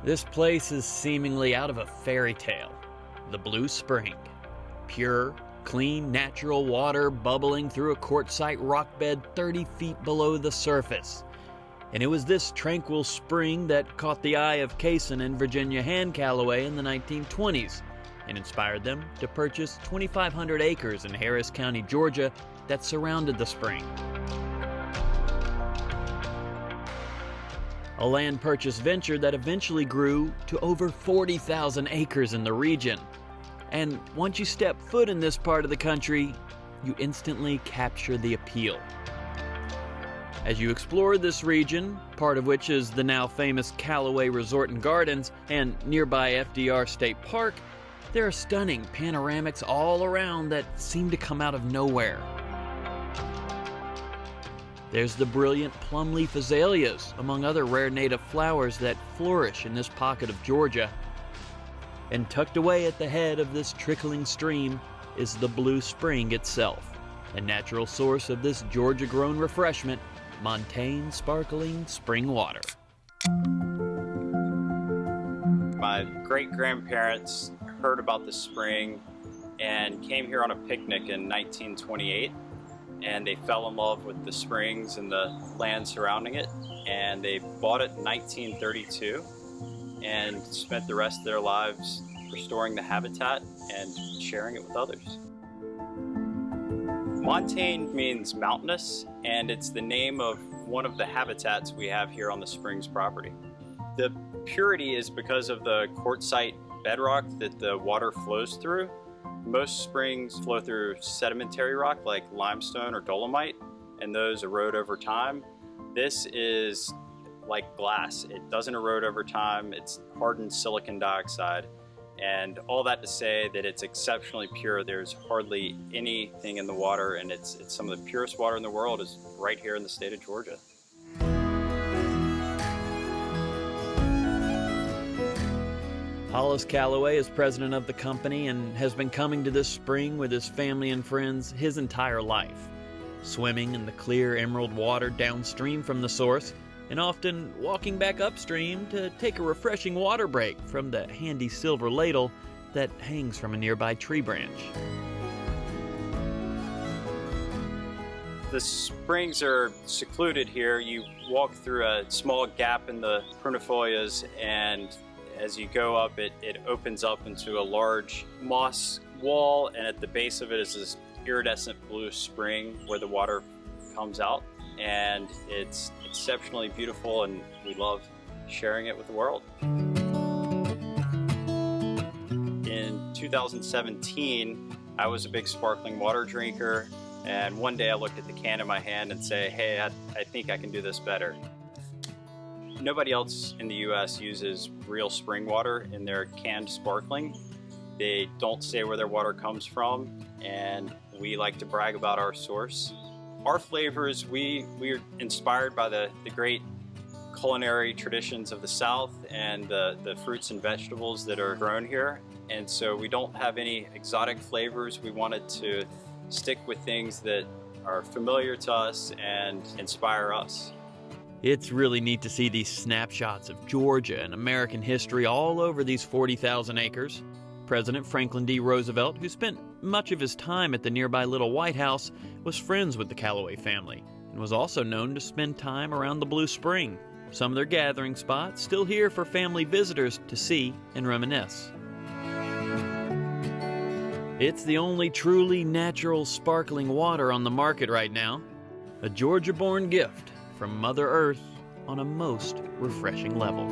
This place is seemingly out of a fairy tale. The Blue Spring. Pure, clean, natural water bubbling through a quartzite rock bed 30 feet below the surface. And it was this tranquil spring that caught the eye of Cason and Virginia Hand Callaway in the 1920s and inspired them to purchase 2,500 acres in Harris County, Georgia that surrounded the spring. A land purchase venture that eventually grew to over 40,000 acres in the region. And once you step foot in this part of the country, you instantly capture the appeal. As you explore this region, part of which is the now famous Callaway Resort and Gardens and nearby FDR State Park, there are stunning panoramics all around that seem to come out of nowhere. There's the brilliant plumleaf azaleas, among other rare native flowers that flourish in this pocket of Georgia. And tucked away at the head of this trickling stream is the Blue Spring itself, a natural source of this Georgia-grown refreshment, Montane Sparkling Spring Water. My great-grandparents heard about the spring and came here on a picnic in 1928. And they fell in love with the springs and the land surrounding it, and they bought it in 1932 and spent the rest of their lives restoring the habitat and sharing it with others. Montane means mountainous, and it's the name of one of the habitats we have here on the springs property. The purity is because of the quartzite bedrock that the water flows through. Most springs flow through sedimentary rock like limestone or dolomite, and those erode over time. This is like glass. It doesn't erode over time. It's hardened silicon dioxide. And all that to say that it's exceptionally pure. There's hardly anything in the water, and it's some of the purest water in the world is right here in the state of Georgia. Hollis Callaway is president of the company and has been coming to this spring with his family and friends his entire life, swimming in the clear emerald water downstream from the source, and often walking back upstream to take a refreshing water break from the handy silver ladle that hangs from a nearby tree branch. The springs are secluded here. You walk through a small gap in the prunifolias, and as you go up, it opens up into a large moss wall, and at the base of it is this iridescent blue spring where the water comes out, and it's exceptionally beautiful, and we love sharing it with the world. In 2017, I was a big sparkling water drinker, and one day I looked at the can in my hand and say, hey, I think I can do this better. Nobody else in the US uses real spring water in their canned sparkling. They don't say where their water comes from, and we like to brag about our source. Our flavors, we're inspired by the great culinary traditions of the South and the fruits and vegetables that are grown here. And so we don't have any exotic flavors. We wanted to stick with things that are familiar to us and inspire us. It's really neat to see these snapshots of Georgia and American history all over these 40,000 acres. President Franklin D. Roosevelt, who spent much of his time at the nearby Little White House, was friends with the Callaway family and was also known to spend time around the Blue Spring, some of their gathering spots still here for family visitors to see and reminisce. It's the only truly natural sparkling water on the market right now, a Georgia-born gift from Mother Earth on a most refreshing level.